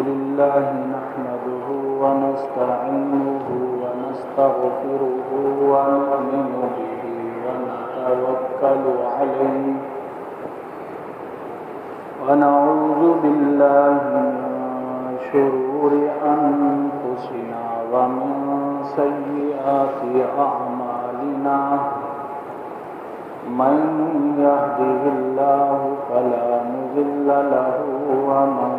لله نحمده ونستعينه ونستغفره ونؤمن به ونتوكل عليه ونعوذ بالله من شرور أنفسنا ومن سيئات أعمالنا من يهده الله فلا مضل له ومن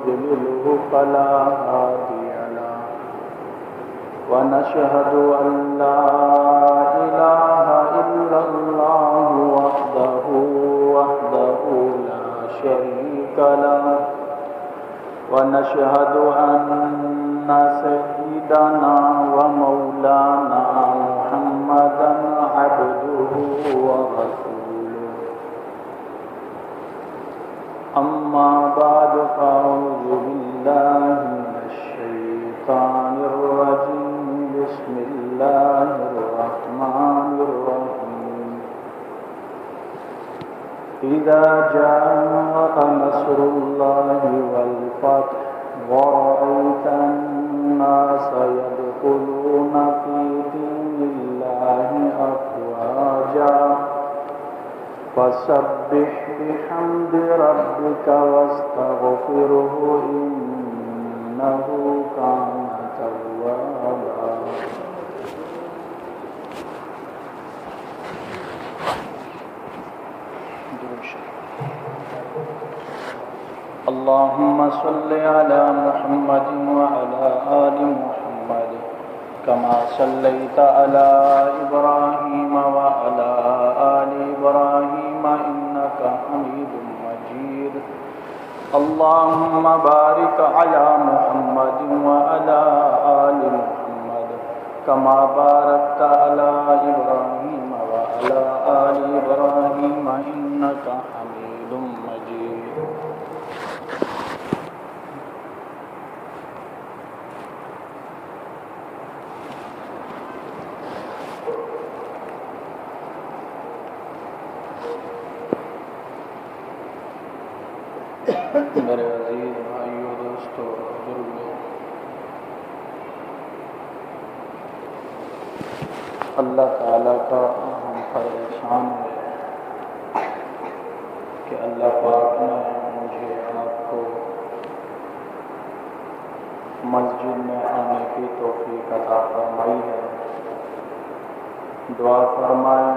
يضلله فلا هادي له ونشهد أن لا إله إلا الله وحده لا شريك له ونشهد أن سيدنا ومولانا محمدا عبده ورسوله أما بعد فأعوذ بالله من الشيطان الرجيم بسم الله الرحمن الرحيم إذا جاء نصر الله والفتح ورأيت الناس يدخلون في دين الله أفواجا فسبح بحمد ربك واستغفره إنه كان توابا اللهم صل على محمد وعلى آل محمد كما صليت على إبراهيم وعلى آل إبراهيم إنك حميد مجيد اللهم بارك على محمد وعلى آل محمد كما باركت على إبراهيم وعلى آل إبراهيم إنك حميد مجيد میرے عزیز بھائیو دوستو بزرگو، اللہ تعالیٰ کا ہم پر احسان ہے کہ اللہ پاک نے مجھے آپ کو مسجد میں آنے کی توفیق عطا فرمائی ہے۔ دعا فرمائیں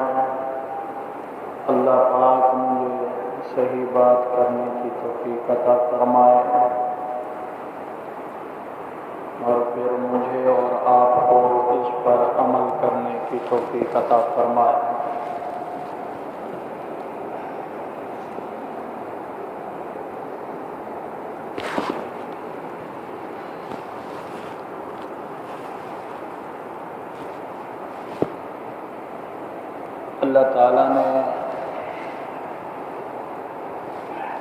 اللہ پاک مجھے صحیح بات کرنے کی توفیق عطا فرمائے اور پھر مجھے اور آپ کو اس پر عمل کرنے کی توفیق عطا فرمائے۔ اللہ تعالیٰ نے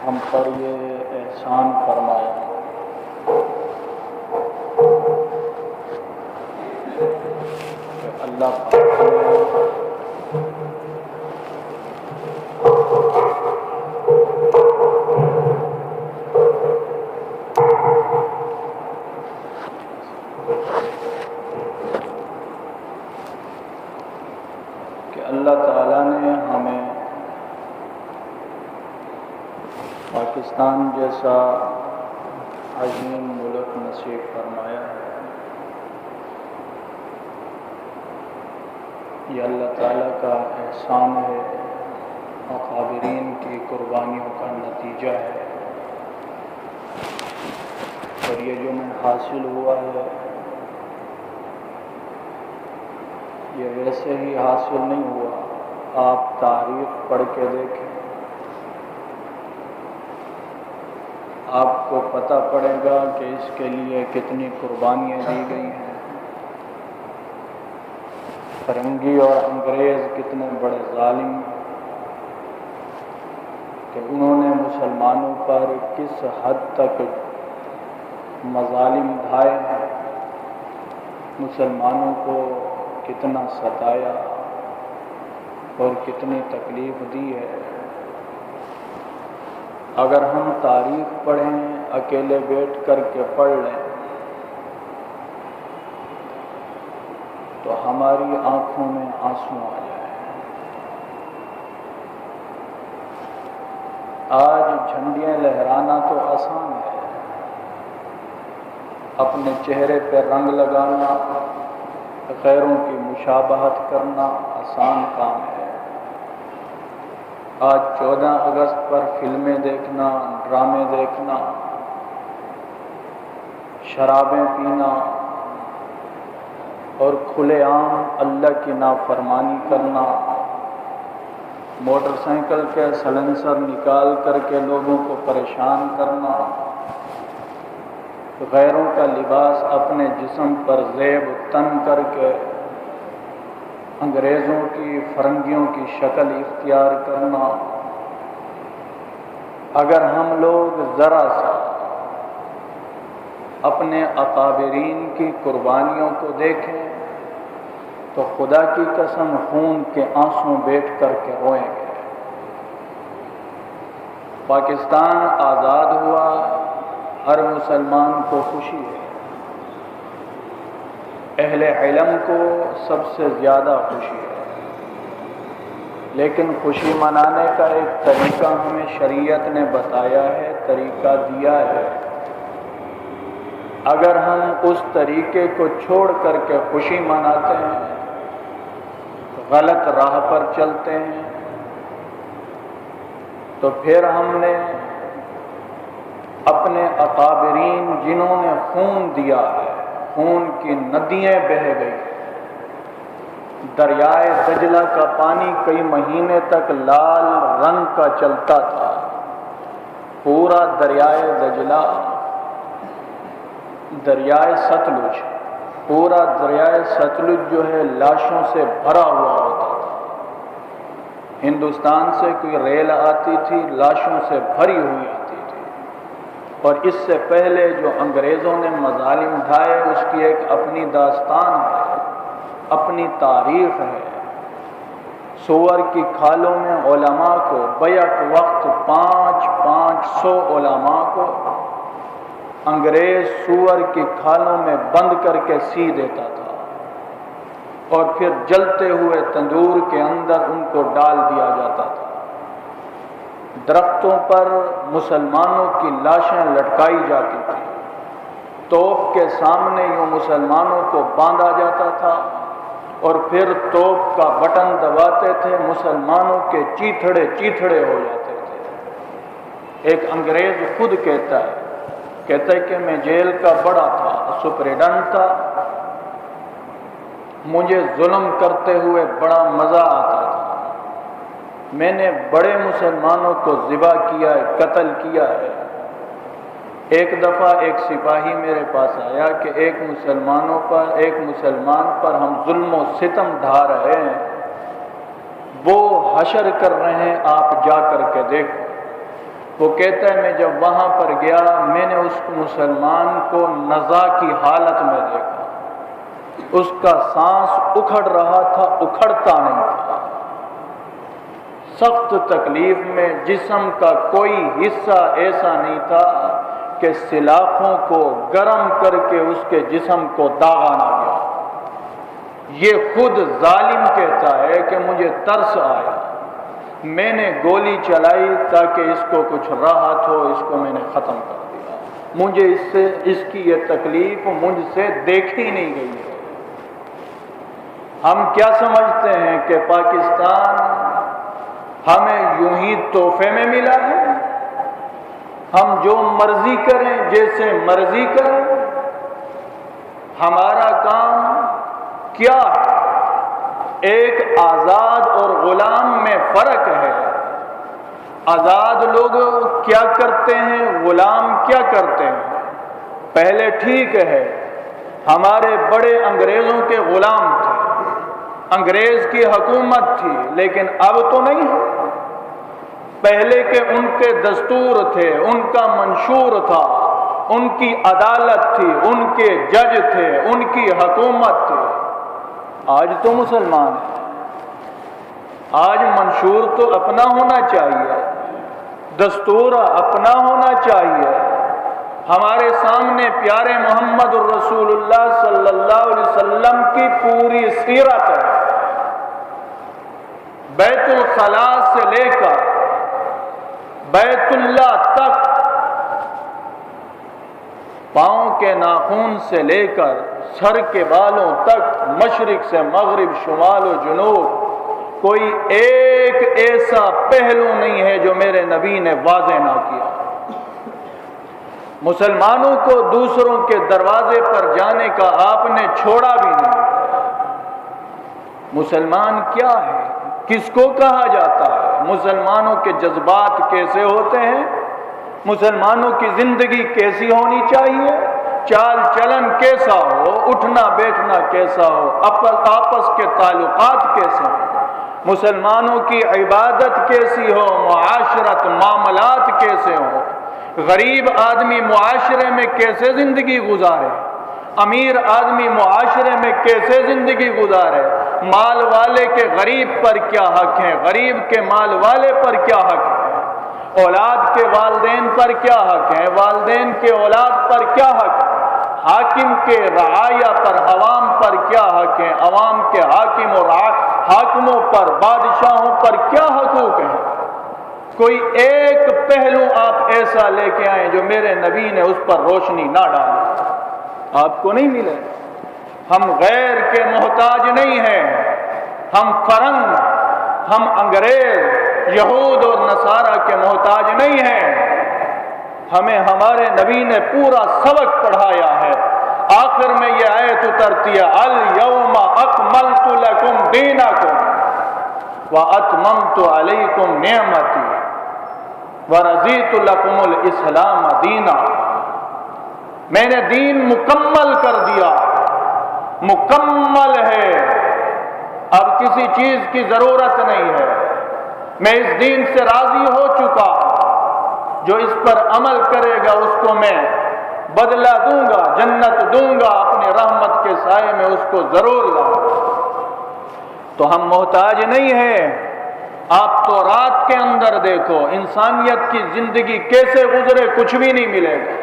ہم پر یہ احسان فرمایا کہ اللہ پاک نے ہمیں پاکستان جیسا عظیم ملک نصیب فرمایا ہے۔ یہ اللہ تعالیٰ کا احسان ہے، اکابرین کی قربانیوں کا نتیجہ ہے، اور یہ جو میں حاصل ہوا ہے یہ ویسے ہی حاصل نہیں ہوا۔ آپ تاریخ پڑھ کے دیکھیں، آپ کو پتہ پڑے گا کہ اس کے لیے کتنی قربانیاں دی گئی ہیں۔ فرنگی اور انگریز کتنے بڑے ظالم کہ انہوں نے مسلمانوں پر کس حد تک مظالم ڈھائے ہیں، مسلمانوں کو کتنا ستایا اور کتنی تکلیف دی ہے۔ اگر ہم تاریخ پڑھیں، اکیلے بیٹھ کر کے پڑھ لیں تو ہماری آنکھوں میں آنسو آ جائیں۔ آج جھنڈیاں لہرانا تو آسان ہے، اپنے چہرے پہ رنگ لگانا، غیروں کی مشابہت کرنا آسان کام ہے۔ آج 14 اگست پر فلمیں دیکھنا، ڈرامے دیکھنا، شرابیں پینا اور کھلے عام اللہ کی نافرمانی کرنا، موٹر سائیکل کے سلنسر نکال کر کے لوگوں کو پریشان کرنا، غیروں کا لباس اپنے جسم پر زیب تن کر کے انگریزوں کی، فرنگیوں کی شکل اختیار کرنا۔ اگر ہم لوگ ذرا سا اپنے اکابرین کی قربانیوں کو دیکھیں تو خدا کی قسم خون کے آنسو بیٹھ کر کے روئیں گے۔ پاکستان آزاد ہوا، ہر مسلمان کو خوشی ہے، اہل علم کو سب سے زیادہ خوشی ہے، لیکن خوشی منانے کا ایک طریقہ ہمیں شریعت نے بتایا ہے، طریقہ دیا ہے۔ اگر ہم اس طریقے کو چھوڑ کر کے خوشی مناتے ہیں، غلط راہ پر چلتے ہیں، تو پھر ہم نے اپنے اکابرین جنہوں نے خون دیا ہے، خون کی ندیاں بہہ گئی۔ دریائے دجلہ کا پانی کئی مہینے تک لال رنگ کا چلتا تھا، پورا دریائے دجلہ، دریائے ستلج، پورا دریائے ستلج جو ہے لاشوں سے بھرا ہوا ہوتا تھا۔ ہندوستان سے کوئی ریل آتی تھی، لاشوں سے بھری ہوئی آتی تھی۔ اور اس سے پہلے جو انگریزوں نے مظالم ڈھائے، اس کی ایک اپنی داستان ہے، اپنی تاریخ ہے۔ سور کی کھالوں میں علماء کو بیک وقت 500 علماء کو انگریز سور کی کھالوں میں بند کر کے سی دیتا تھا، اور پھر جلتے ہوئے تندور کے اندر ان کو ڈال دیا جاتا تھا۔ درختوں پر مسلمانوں کی لاشیں لٹکائی جاتی تھی، توپ کے سامنے یوں مسلمانوں کو باندھا جاتا تھا، اور پھر توپ کا بٹن دباتے تھے، مسلمانوں کے چیتھڑے ہو جاتے تھے۔ ایک انگریز خود کہتا ہے کہ میں جیل کا بڑا تھا، سپرڈنٹ تھا، مجھے ظلم کرتے ہوئے بڑا مزہ آتا تھا، میں نے بڑے مسلمانوں کو ذبح کیا ہے، قتل کیا ہے۔ ایک دفعہ ایک سپاہی میرے پاس آیا کہ ایک مسلمان پر ہم ظلم و ستم ڈھا رہے ہیں، وہ حشر کر رہے ہیں، آپ جا کر کے دیکھو۔ وہ کہتا ہے میں جب وہاں پر گیا، میں نے اس مسلمان کو نزا کی حالت میں دیکھا، اس کا سانس اکھڑ رہا تھا، اکھڑتا نہیں تھا، سخت تکلیف میں، جسم کا کوئی حصہ ایسا نہیں تھا کہ سلاخوں کو گرم کر کے اس کے جسم کو داغا نہ گیا۔ یہ خود ظالم کہتا ہے کہ مجھے ترس آیا، میں نے گولی چلائی تاکہ اس کو کچھ راحت ہو، اس کو میں نے ختم کر دیا، مجھے اس کی یہ تکلیف مجھ سے دیکھی نہیں گئی ہے۔ ہم کیا سمجھتے ہیں کہ پاکستان ہمیں یوں ہی تحفے میں ملا ہے، ہم جو مرضی کریں، جیسے مرضی کریں؟ ہمارا کام کیا ہے؟ ایک آزاد اور غلام میں فرق ہے۔ آزاد لوگ کیا کرتے ہیں، غلام کیا کرتے ہیں؟ پہلے ٹھیک ہے، ہمارے بڑے انگریزوں کے غلام تھے، انگریز کی حکومت تھی، لیکن اب تو نہیں ہے۔ پہلے کے ان کے دستور تھے، ان کا منشور تھا، ان کی عدالت تھی، ان کے جج تھے، ان کی حکومت تھی۔ آج تو مسلمان ہیں، آج منشور تو اپنا ہونا چاہیے، دستور اپنا ہونا چاہیے۔ ہمارے سامنے پیارے محمد الرسول اللہ صلی اللہ علیہ وسلم کی پوری سیرت ہے، بیت الخلا سے لے کر بیت اللہ تک، پاؤں کے ناخن سے لے کر سر کے بالوں تک، مشرق سے مغرب، شمال و جنوب، کوئی ایک ایسا پہلو نہیں ہے جو میرے نبی نے واضح نہ کیا۔ مسلمانوں کو دوسروں کے دروازے پر جانے کا آپ نے چھوڑا بھی نہیں۔ مسلمان کیا ہے، کس کو کہا جاتا ہے، مسلمانوں کے جذبات کیسے ہوتے ہیں، مسلمانوں کی زندگی کیسی ہونی چاہیے، چال چلن کیسا ہو، اٹھنا بیٹھنا کیسا ہو، آپس کے تعلقات کیسے ہوں، مسلمانوں کی عبادت کیسی ہو، معاشرت معاملات کیسے ہوں، غریب آدمی معاشرے میں کیسے زندگی گزارے، امیر آدمی معاشرے میں کیسے زندگی گزارے، مال والے کے غریب پر کیا حق ہے، غریب کے مال والے پر کیا حق ہے، اولاد کے والدین پر کیا حق ہے، والدین کے اولاد پر کیا حق ہے، حاکم کے رعایا پر، عوام پر کیا حق ہے، عوام کے حاکم اور حاکموں پر، بادشاہوں پر کیا حقوق ہیں۔ کوئی ایک پہلو آپ ایسا لے کے آئیں جو میرے نبی نے اس پر روشنی نہ ڈالی، آپ کو نہیں ملے۔ ہم غیر کے محتاج نہیں ہیں، ہم فرنگ، ہم انگریز، یہود اور نصارہ کے محتاج نہیں ہیں۔ ہمیں ہمارے نبی نے پورا سبق پڑھایا ہے۔ آخر میں یہ آیت اترتی ہے، الیوم اکملت لکم دینکم واتممت علیکم نعمتی ورضیت لکم الاسلام دینا۔ میں نے دین مکمل کر دیا، مکمل ہے، اب کسی چیز کی ضرورت نہیں ہے، میں اس دین سے راضی ہو چکا ہوں، جو اس پر عمل کرے گا اس کو میں بدلہ دوں گا، جنت دوں گا، اپنے رحمت کے سائے میں اس کو ضرور لاؤں گا۔ تو ہم محتاج نہیں ہیں۔ آپ تو رات کے اندر دیکھو انسانیت کی زندگی کیسے گزرے، کچھ بھی نہیں ملے گا،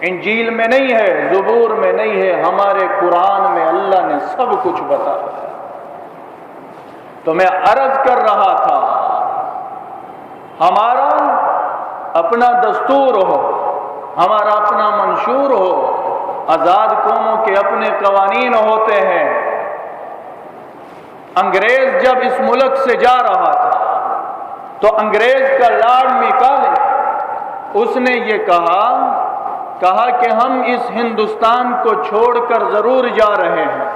انجیل میں نہیں ہے، زبور میں نہیں ہے، ہمارے قرآن میں اللہ نے سب کچھ بتایا ہے۔ تو میں عرض کر رہا تھا، ہمارا اپنا دستور ہو، ہمارا اپنا منشور ہو، آزاد قوموں کے اپنے قوانین ہوتے ہیں۔ انگریز جب اس ملک سے جا رہا تھا تو انگریز کا لارڈ میکالے اس نے یہ کہا کہ ہم اس ہندوستان کو چھوڑ کر ضرور جا رہے ہیں،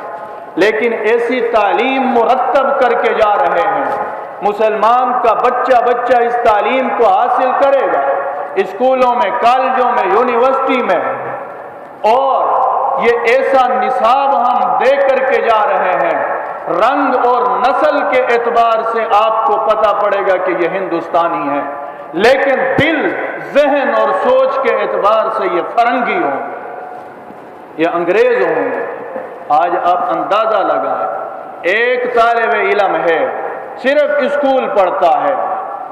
لیکن ایسی تعلیم مرتب کر کے جا رہے ہیں، مسلمان کا بچہ اس تعلیم کو حاصل کرے گا، اسکولوں میں، کالجوں میں، یونیورسٹی میں، اور یہ ایسا نصاب ہم دے کر کے جا رہے ہیں، رنگ اور نسل کے اعتبار سے آپ کو پتہ پڑے گا کہ یہ ہندوستانی ہے، لیکن دل، ذہن اور سوچ کے اعتبار سے یہ فرنگی ہوں گے، یہ انگریز ہوں گے۔ آج آپ اندازہ لگائیں، ایک طالب علم ہے، صرف اسکول پڑھتا ہے،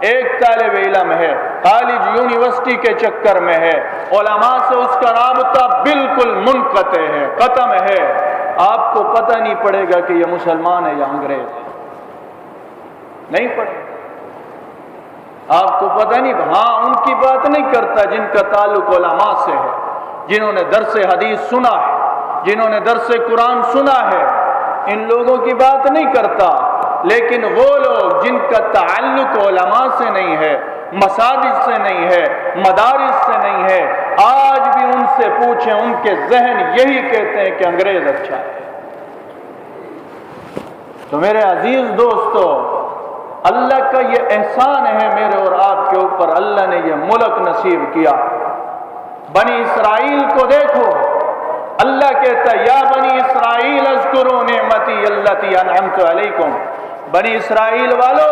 ایک طالب علم ہے، کالج یونیورسٹی کے چکر میں ہے، علماء سے اس کا رابطہ بالکل منقطع ہے، ختم ہے، آپ کو پتہ نہیں پڑے گا کہ یہ مسلمان ہے یا انگریز ہے، نہیں پڑے، آپ کو پتہ نہیں۔ ہاں، ان کی بات نہیں کرتا جن کا تعلق علماء سے ہے، جنہوں نے درس حدیث سنا ہے، جنہوں نے درس قرآن سنا ہے، ان لوگوں کی بات نہیں کرتا، لیکن وہ لوگ جن کا تعلق علماء سے نہیں ہے، مساجد سے نہیں ہے، مدارس سے نہیں ہے، آج بھی ان سے پوچھیں، ان کے ذہن یہی کہتے ہیں کہ انگریز اچھا ہے۔ تو میرے عزیز دوستو، اللہ کا یہ احسان ہے میرے اور آپ کے اوپر، اللہ نے یہ ملک نصیب کیا۔ بنی اسرائیل کو دیکھو، اللہ کہتا ہے یا بنی اسرائیل اذکروا نعمتی التی انعمت علیکم، بنی اسرائیل والو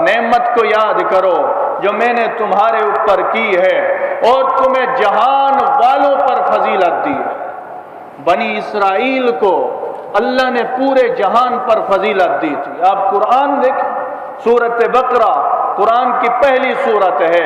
نعمت کو یاد کرو جو میں نے تمہارے اوپر کی ہے اور تمہیں جہان والوں پر فضیلت دی ہے۔ بنی اسرائیل کو اللہ نے پورے جہان پر فضیلت دی تھی۔ آپ قرآن دیکھیں، سورۃ بقرہ قرآن کی پہلی سورت ہے،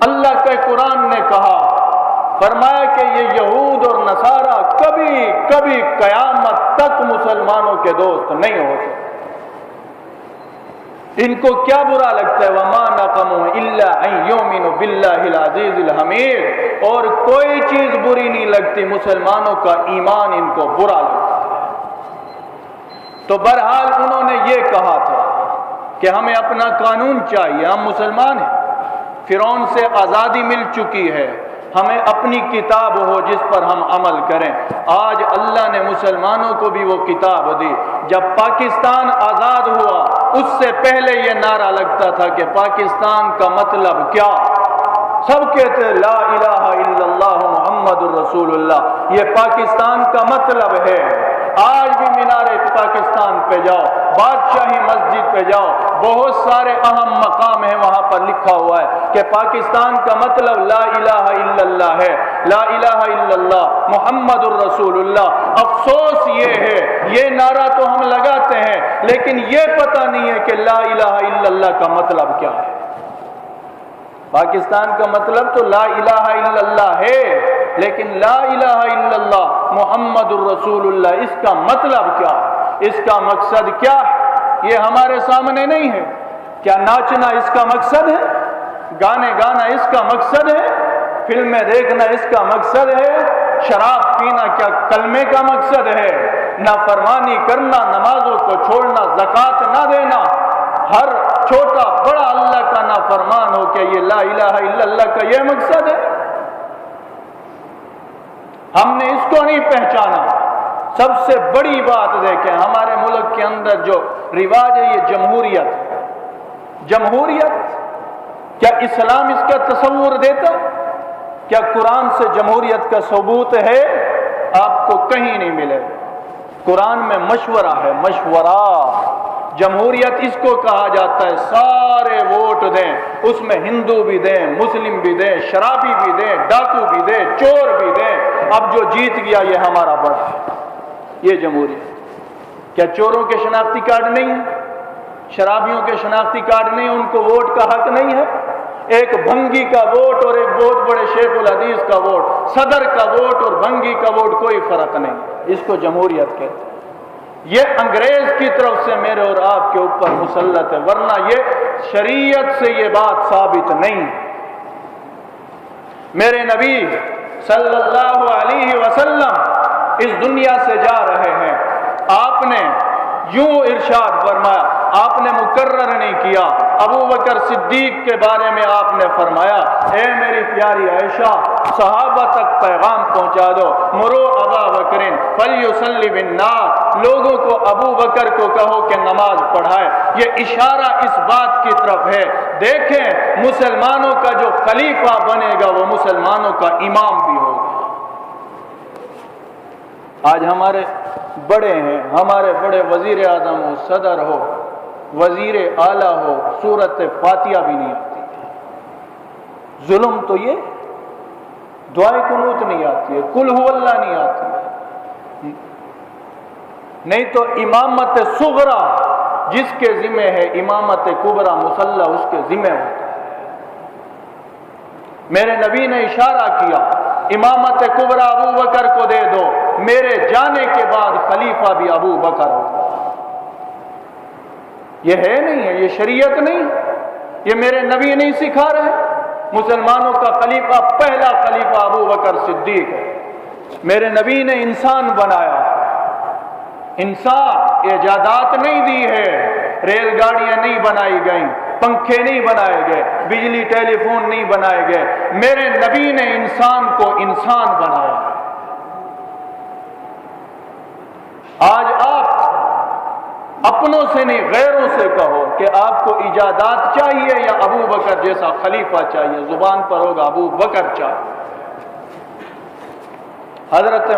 اللہ کے قرآن نے کہا، فرمایا کہ یہ یہود اور نصارہ کبھی کبھی قیامت تک مسلمانوں کے دوست نہیں ہو سکتے۔ ان کو کیا برا لگتا ہے؟ وَمَا نَقَمُوا إِلَّا أَن يُؤْمِنُوا بِاللَّهِ الْعَزِيزِ الْحَمِيدِ، اور کوئی چیز بری نہیں لگتی، مسلمانوں کا ایمان ان کو برا لگتا ہے۔ تو بہرحال انہوں نے یہ کہا تھا کہ ہمیں اپنا قانون چاہیے، ہم مسلمان ہیں، فرعون سے آزادی مل چکی ہے، ہمیں اپنی کتاب ہو جس پر ہم عمل کریں۔ آج اللہ نے مسلمانوں کو بھی وہ کتاب دی۔ جب پاکستان آزاد ہوا اس سے پہلے یہ نعرہ لگتا تھا کہ پاکستان کا مطلب کیا؟ سب کہتے ہیں لا الہ الا اللہ محمد الرسول اللہ، یہ پاکستان کا مطلب ہے۔ آج بھی مینار پاکستان پہ جاؤ، بادشاہی مسجد پہ جاؤ، بہت سارے اہم مقام ہیں، وہاں پر لکھا ہوا ہے کہ پاکستان کا مطلب لا الہ الا اللہ ہے، لا الہ الا اللہ محمد الرسول اللہ۔ افسوس یہ ہے، یہ نعرہ تو ہم لگاتے ہیں لیکن یہ پتہ نہیں ہے کہ لا الہ الا اللہ کا مطلب کیا ہے۔ پاکستان کا مطلب تو لا الہ الا اللہ ہے، لیکن لا الہ الا اللہ محمد الرسول اللہ اس کا مطلب کیا ہے، اس کا مقصد کیا ہے، یہ ہمارے سامنے نہیں ہے۔ کیا ناچنا اس کا مقصد ہے؟ گانے گانا اس کا مقصد ہے؟ فلمیں دیکھنا اس کا مقصد ہے؟ شراب پینا کیا کلمے کا مقصد ہے؟ نافرمانی کرنا، نمازوں کو چھوڑنا، زکوٰۃ نہ دینا، ہر چھوٹا بڑا اللہ کا نافرمان ہو کہ یہ لا الہ الا اللہ کا یہ مقصد ہے؟ ہم نے اس کو نہیں پہچانا۔ سب سے بڑی بات دیکھیں، ہمارے ملک کے اندر جو رواج ہے یہ جمہوریت ہے۔ جمہوریت کیا اسلام اس کا تصور دیتا؟ کیا قرآن سے جمہوریت کا ثبوت ہے؟ آپ کو کہیں نہیں ملے۔ قرآن میں مشورہ ہے، مشورہ۔ جمہوریت اس کو کہا جاتا ہے سارے ووٹ دیں، اس میں ہندو بھی دیں، مسلم بھی دیں، شرابی بھی دیں، ڈاکو بھی دیں، چور بھی دیں، اب جو جیت گیا یہ ہمارا بڑا ہے۔ یہ جمہوریت۔ کیا چوروں کے شناختی کارڈ نہیں ہے؟ شرابیوں کے شناختی کارڈ نہیں، ان کو ووٹ کا حق نہیں ہے؟ ایک بھنگی کا ووٹ اور ایک بہت بڑے شیخ الحدیث کا ووٹ، صدر کا ووٹ اور بھنگی کا ووٹ کوئی فرق نہیں، اس کو جمہوریت کہتے ہیں۔ یہ انگریز کی طرف سے میرے اور آپ کے اوپر مسلط ہے، ورنہ یہ شریعت سے یہ بات ثابت نہیں۔ میرے نبی صلی اللہ علیہ وسلم اس دنیا سے جا رہے ہیں، آپ نے یوں ارشاد فرمایا، آپ نے مقرر نہیں کیا۔ ابو بکر صدیق کے بارے میں آپ نے فرمایا، اے میری پیاری عائشہ صحابہ تک پیغام پہنچا دو، مرو ابا بکر فلیصلی بالناس، لوگوں کو ابو بکر کو کہو کہ نماز پڑھائے۔ یہ اشارہ اس بات کی طرف ہے، دیکھیں مسلمانوں کا جو خلیفہ بنے گا وہ مسلمانوں کا امام بھی ہوگا۔ آج ہمارے بڑے ہیں، ہمارے بڑے وزیر اعظم ہو، صدر ہو، وزیر اعلیٰ ہو، سورت فاتحہ بھی نہیں آتی۔ ظلم تو یہ دعائے قنوت نہیں آتی ہے، قل هو اللہ نہیں آتی ہے، نہیں تو امامت صغرا جس کے ذمہ ہے، امامت کبرا مصلی اس کے ذمہ ہوتا ہے۔ میرے نبی نے اشارہ کیا، امامت کبرا ابو بکر کو دے دو، میرے جانے کے بعد خلیفہ بھی ابو بکر ہوگا۔ یہ ہے نہیں ہے، یہ شریعت نہیں، یہ میرے نبی نہیں سکھا رہے۔ مسلمانوں کا خلیفہ، پہلا خلیفہ ابو بکر صدیق ہے۔ میرے نبی نے انسان بنایا، انسان ایجادات نہیں دی ہے، ریل گاڑیاں نہیں بنائی گئیں، پنکھے نہیں بنائے گئے، بجلی ٹیلی فون نہیں بنائے گئے، میرے نبی نے انسان کو انسان بنایا۔ آج آپ اپنوں سے نہیں غیروں سے کہو کہ آپ کو ایجادات چاہیے یا ابو بکر جیسا خلیفہ چاہیے، زبان پر ہوگا ابو بکر چاہیے۔ حضرت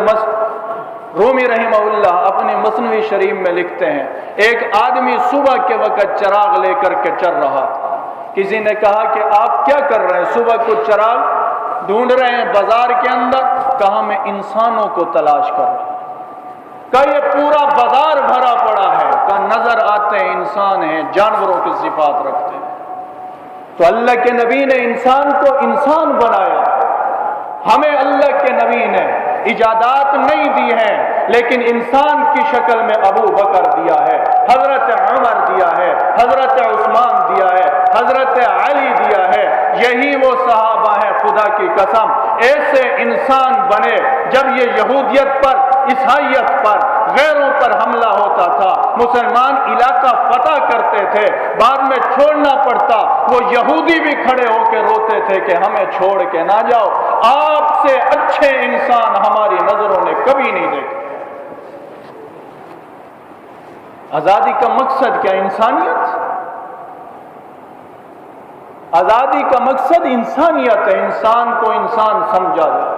رومی رحمہ اللہ اپنے مثنوی شریف میں لکھتے ہیں، ایک آدمی صبح کے وقت چراغ لے کر کے چل رہا تھا۔ کسی نے کہا کہ آپ کیا کر رہے ہیں؟ صبح کو چراغ ڈھونڈ رہے ہیں بازار کے اندر؟ کہا میں انسانوں کو تلاش کر رہا ہوں۔ کہ یہ پورا بازار بھرا پڑا ہے، کہ نظر آتے ہیں انسان ہیں، جانوروں کی صفات رکھتے ہیں۔ تو اللہ کے نبی نے انسان کو انسان بنایا. ہمیں اللہ کے نبی نے ایجادات نہیں دی ہیں, لیکن انسان کی شکل میں ابو بکر دیا ہے, حضرت عمر دیا ہے, حضرت عثمان دیا ہے, حضرت علی دیا ہے. یہی وہ صحابہ ہیں خدا کی قسم, ایسے انسان بنے. جب یہ یہودیت پر, عیسائیت پر, غیروں پر حملہ ہوتا تھا, مسلمان علاقہ فتح کرتے تھے, بعد میں چھوڑنا پڑتا, وہ یہودی بھی کھڑے ہو کے روتے تھے کہ ہمیں چھوڑ کے نہ جاؤ. آپ سے اچھے انسان ہماری نظروں نے کبھی نہیں دیکھے. آزادی کا مقصد کیا؟ انسانیت. آزادی کا مقصد انسانیت ہے, انسان کو انسان سمجھا جائے,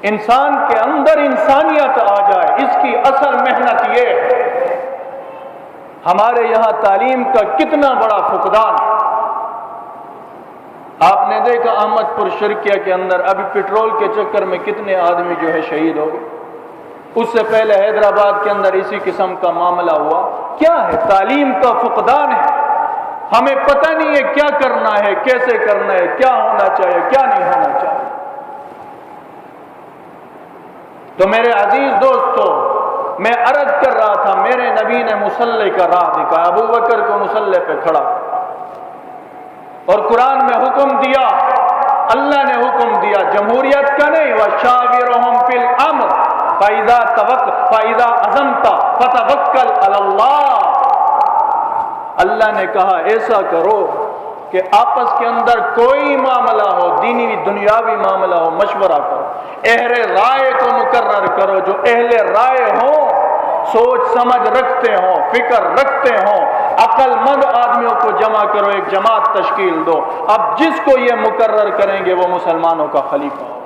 انسان کے اندر انسانیت آ جائے. اس کی اصل محنت یہ ہے. ہمارے یہاں تعلیم کا کتنا بڑا فقدان. آپ نے دیکھا احمد پور شرقیہ کے اندر ابھی پیٹرول کے چکر میں کتنے آدمی جو ہے شہید ہو گئے. اس سے پہلے حیدرآباد کے اندر اسی قسم کا معاملہ ہوا. کیا ہے؟ تعلیم کا فقدان ہے. ہمیں پتہ نہیں ہے کیا کرنا ہے, کیسے کرنا ہے, کیا ہونا چاہیے, کیا نہیں ہونا چاہیے. تو میرے عزیز دوستو, میں عرض کر رہا تھا, میرے نبی نے مصلی کا راہ دکھایا. ابو بکر کو مصلی پہ کھڑا, اور قرآن میں حکم دیا, اللہ نے حکم دیا جمہوریت کا نہیں, وَشَاوِرُهُمْ فِي الْأَمْرِ فَإِذَا عَزَمْتَ فَتَوَكَّلْ عَلَى اللَّهِ. اللہ نے کہا ایسا کرو کہ آپس کے اندر کوئی معاملہ ہو, دینی دنیاوی معاملہ ہو, مشورہ کرو, اہل رائے کو مقرر کرو, جو اہل رائے ہوں, سوچ سمجھ رکھتے ہوں, فکر رکھتے ہوں, عقل مند آدمیوں کو جمع کرو, ایک جماعت تشکیل دو. اب جس کو یہ مقرر کریں گے وہ مسلمانوں کا خلیفہ ہو.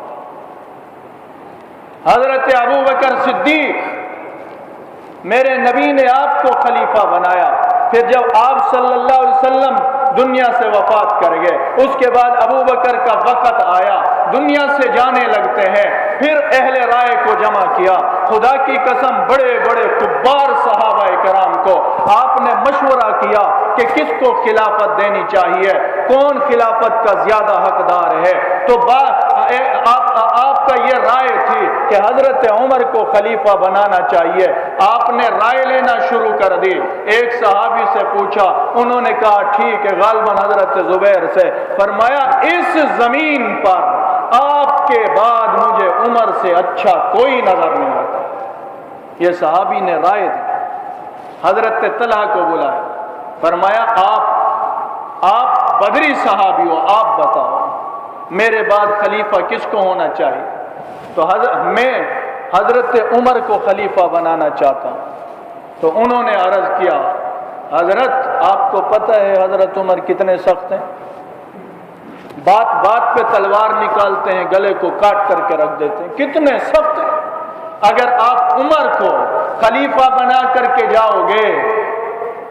حضرت ابو بکر صدیق, میرے نبی نے آپ کو خلیفہ بنایا. پھر جب آپ صلی اللہ علیہ وسلم دنیا سے وفات کر گئے, اس کے بعد ابو بکر کا وقت آیا, دنیا سے جانے لگتے ہیں. پھر اہل رائے کو جمع کیا. خدا کی قسم بڑے بڑے کبار صحابہ کرام کو آپ نے مشورہ کیا کہ کس کو خلافت دینی چاہیے, کون خلافت کا زیادہ حقدار ہے. تو آپ کا یہ رائے تھی کہ حضرت عمر کو خلیفہ بنانا چاہیے. آپ نے رائے لینا شروع کر دی. ایک صحابی سے پوچھا, انہوں نے کہا ٹھیک ہے, غالباً حضرت زبیر سے. فرمایا اس زمین پر آپ کے بعد مجھے عمر سے اچھا کوئی نظر نہیں آتا. یہ صحابی نے رائے دی. حضرت طلحہ کو بلایا, فرمایا آپ بدری صحابی ہو, آپ بتاؤ میرے بعد خلیفہ کس کو ہونا چاہیے. تو میں حضرت عمر کو خلیفہ بنانا چاہتا ہوں. تو انہوں نے عرض کیا, حضرت آپ کو پتہ ہے حضرت عمر کتنے سخت ہیں, بات بات پہ تلوار نکالتے ہیں, گلے کو کاٹ کر کے رکھ دیتے ہیں, کتنے سخت ہیں. اگر آپ عمر کو خلیفہ بنا کر کے جاؤ گے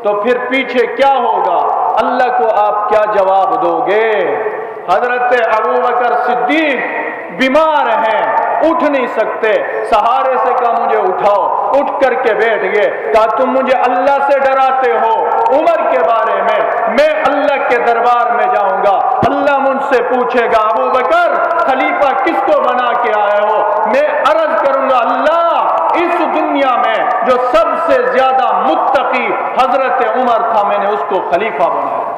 تو پھر پیچھے کیا ہوگا, اللہ کو آپ کیا جواب دو گے. حضرت ابو بکر صدیق بیمار ہیں, اٹھ نہیں سکتے. سہارے سے کہا مجھے اٹھاؤ, اٹھ کر کے بیٹھ گئے. کہا تم مجھے اللہ سے ڈراتے ہو, عمر کے بارے میں اللہ کے دربار میں جاؤں گا, اللہ مجھ سے پوچھے گا ابو بکر خلیفہ کس کو بنا کے آئے ہو. میں عرض کروں گا اللہ اس دنیا میں جو سب سے زیادہ متقی حضرت عمر تھا, میں نے اس کو خلیفہ بنایا.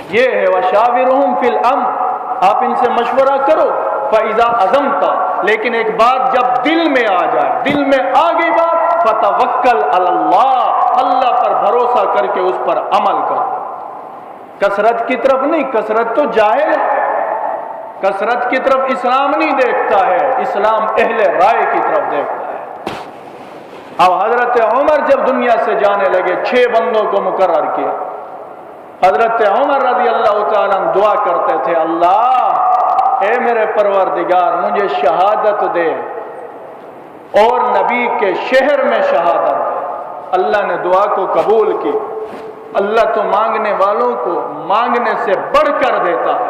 یہ ہے وَشَاوِرُهُمْ فِي الْأَمْرِ, آپ ان سے مشورہ کرو. فَإِذَا عَزَمْتَ, لیکن ایک بات جب دل میں آ جائے, دل میں آ گئی بات, فَتَوَكَّلْ عَلَى اللَّهِ, اللہ پر بھروسہ کر کے اس پر عمل کرو. کثرت کی طرف نہیں, کثرت تو جاہل ہے, کثرت کی طرف اسلام نہیں دیکھتا ہے, اسلام اہل رائے کی طرف دیکھتا ہے. اب حضرت عمر جب دنیا سے جانے لگے, 6 بندوں کو مقرر کیا. حضرت عمر رضی اللہ تعالیٰ عنہ دعا کرتے تھے, اللہ اے میرے پروردگار مجھے شہادت دے اور نبی کے شہر میں شہادت دے. اللہ نے دعا کو قبول کی. اللہ تو مانگنے والوں کو مانگنے سے بڑھ کر دیتا ہے.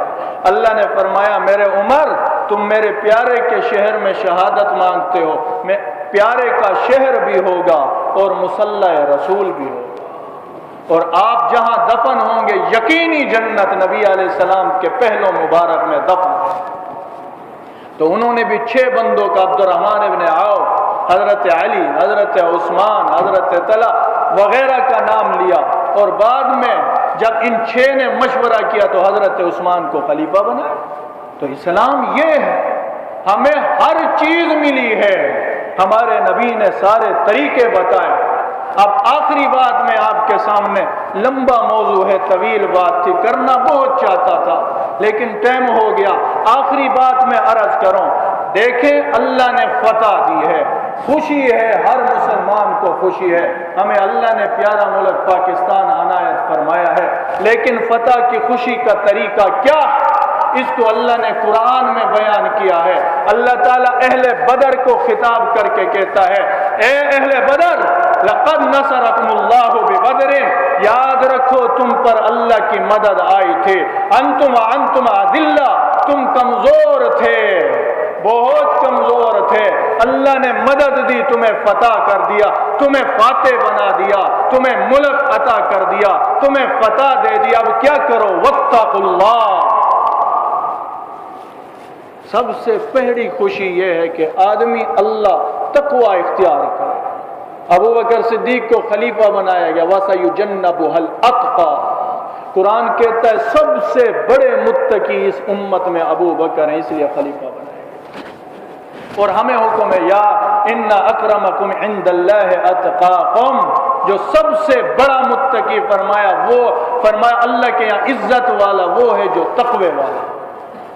اللہ نے فرمایا میرے عمر تم میرے پیارے کے شہر میں شہادت مانگتے ہو, میں پیارے کا شہر بھی ہوگا اور مصلی رسول بھی ہوگا. اور آپ جہاں دفن ہوں گے یقینی جنت نبی علیہ السلام کے پہلو مبارک میں دفن ہے۔ تو انہوں نے بھی 6 بندوں کا، عبد الرحمن ابن عوف، حضرت علی، حضرت عثمان، حضرت طلحہ وغیرہ کا نام لیا، اور بعد میں جب ان 6 نے مشورہ کیا تو حضرت عثمان کو خلیفہ بنایا۔ تو اسلام یہ ہے، ہمیں ہر چیز ملی ہے، ہمارے نبی نے سارے طریقے بتائے۔ اب آخری بات میں آپ کے سامنے، لمبا موضوع ہے، طویل بات تھی، کرنا بہت چاہتا تھا لیکن ٹائم ہو گیا، آخری بات میں عرض کروں۔ دیکھیں اللہ نے فتح دی ہے، خوشی ہے، ہر مسلمان کو خوشی ہے، ہمیں اللہ نے پیارا ملک پاکستان عنایت فرمایا ہے، لیکن فتح کی خوشی کا طریقہ کیا؟ اس کو اللہ نے قرآن میں بیان کیا ہے۔ اللہ تعالیٰ اہل بدر کو خطاب کر کے کہتا ہے، اے اہل بدر، لقد نصرکم اللہ ببدر، یاد رکھو تم پر اللہ کی مدد آئی تھی، انتم اذلہ، تم کمزور تھے، بہت کمزور تھے، اللہ نے مدد دی، تمہیں فتح کر دیا، تمہیں فاتح بنا دیا، تمہیں ملک عطا کر دیا، تمہیں فتح دے دیا، اب کیا کرو؟ واتقوا اللہ۔ سب سے پہلی خوشی یہ ہے کہ آدمی اللہ تقوی اختیار کرے۔ ابو بکر صدیق کو خلیفہ بنایا گیا، وَسَيُجَنَّبُهَا الْأَتْقَى، قرآن کہتا ہے سب سے بڑے متقی اس امت میں ابو بکر ہیں، اس لیے خلیفہ بنایا گیا۔ اور ہمیں حکم ہے، یا ان اکرمکم عند اللہ اتقاکم، جو سب سے بڑا متقی فرمایا اللہ کے یہاں عزت والا وہ ہے جو تقوی والا۔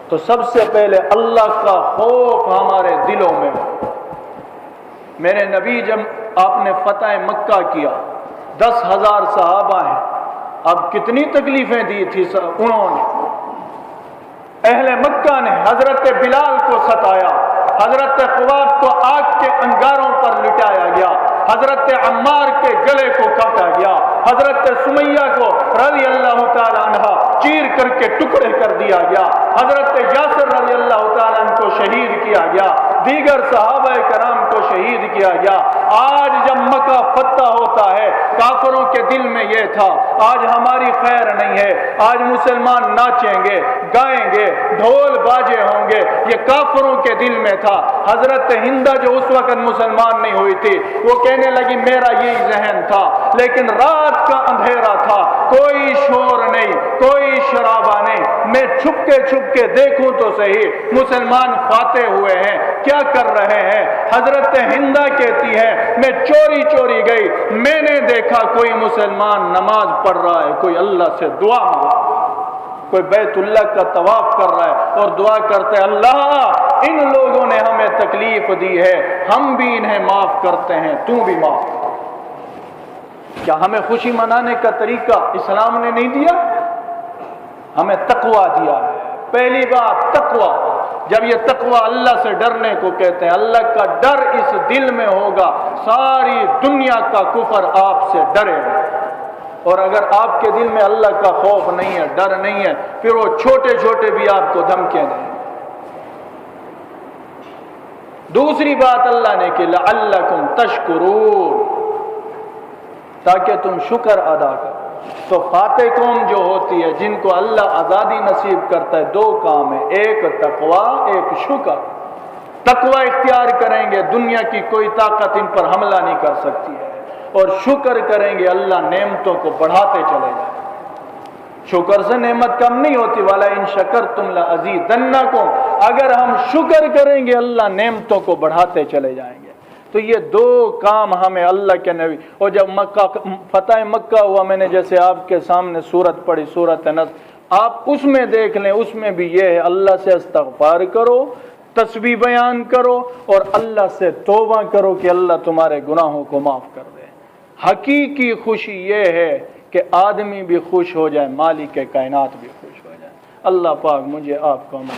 تو سب سے پہلے اللہ کا خوف ہمارے دلوں میں ہو۔ میرے نبی جب آپ نے فتح مکہ کیا، 10,000 صحابہ ہیں، اب کتنی تکلیفیں دی تھی انہوں نے، اہل مکہ نے حضرت بلال کو ستایا، حضرت خباب کو آگ کے انگاروں پر لٹایا گیا، حضرت عمار کے گلے کو کاٹا گیا، حضرت سمیہ کو رضی اللہ تعالیٰ عنہ چیر کر کے ٹکڑے کر دیا گیا، حضرت یاسر رضی اللہ تعالیٰ عنہ کو شہید کیا گیا، دیگر صحابہ کرام کو شہید کیا گیا۔ آج جب مکہ فتح ہوتا ہے، کافروں کے دل میں یہ تھا آج ہماری خیر نہیں ہے، آج مسلمان ناچیں گے، گائیں گے، ڈھول باجے ہوں گے، یہ کافروں کے دل میں تھا۔ حضرت ہندہ جو اس وقت مسلمان نہیں ہوئی تھی، وہ کہنے لگی میرا یہی ذہن تھا، لیکن رات کا اندھیرا تھا، کوئی شور نہیں، کوئی شرابہ نہیں، میں چھپ کے دیکھوں تو صحیح مسلمان فاتح ہوئے ہیں، کیا کر رہے ہیں؟ حضرت ہندہ کہتی ہے میں چوری گئی، میں نے دیکھا کوئی مسلمان نماز پڑھ رہا ہے، کوئی اللہ سے دعا مانگ رہا ہے، کوئی بیت اللہ کا طواف کر رہا ہے اور دعا کرتے ہیں اللہ ان لوگوں نے ہمیں تکلیف دی ہے، ہم بھی انہیں معاف کرتے ہیں، تو بھی معاف کر۔ کیا ہمیں خوشی منانے کا طریقہ اسلام نے نہیں دیا؟ ہمیں تقوی دیا ہے۔ پہلی بات تقوی، جب یہ تقوی اللہ سے ڈرنے کو کہتے ہیں، اللہ کا ڈر اس دل میں ہوگا، ساری دنیا کا کفر آپ سے ڈرے گا۔ اور اگر آپ کے دل میں اللہ کا خوف نہیں ہے، ڈر نہیں ہے، پھر وہ چھوٹے بھی آپ کو دھمکیاں دیں۔ دوسری بات اللہ نے کہ لعلکم تشکرون، تاکہ تم شکر ادا کرو۔ تو فاتح قوم جو ہوتی ہے، جن کو اللہ آزادی نصیب کرتا ہے، 2 کام ہے، ایک تقوی، ایک شکر۔ تقوی اختیار کریں گے، دنیا کی کوئی طاقت ان پر حملہ نہیں کر سکتی ہے، اور شکر کریں گے، اللہ نعمتوں کو بڑھاتے چلے جائیں۔ شکر سے نعمت کم نہیں ہوتی، وَلَئِن شَكَرْتُمْ لَأَزِيدَنَّكُمْ، اگر ہم شکر کریں گے اللہ نعمتوں کو بڑھاتے چلے جائیں گے۔ تو یہ 2 کام ہمیں اللہ کے نبی، اور جب فتح مکہ ہوا، میں نے جیسے آپ کے سامنے سورت پڑھی، سورت نصر، آپ اس میں دیکھ لیں، اس میں بھی یہ ہے اللہ سے استغفار کرو، تسبیح بیان کرو، اور اللہ سے توبہ کرو کہ اللہ تمہارے گناہوں کو معاف کر دے۔ حقیقی خوشی یہ ہے کہ آدمی بھی خوش ہو جائے، مالک کائنات بھی خوش ہو جائے۔ اللہ پاک مجھے آپ کو عمل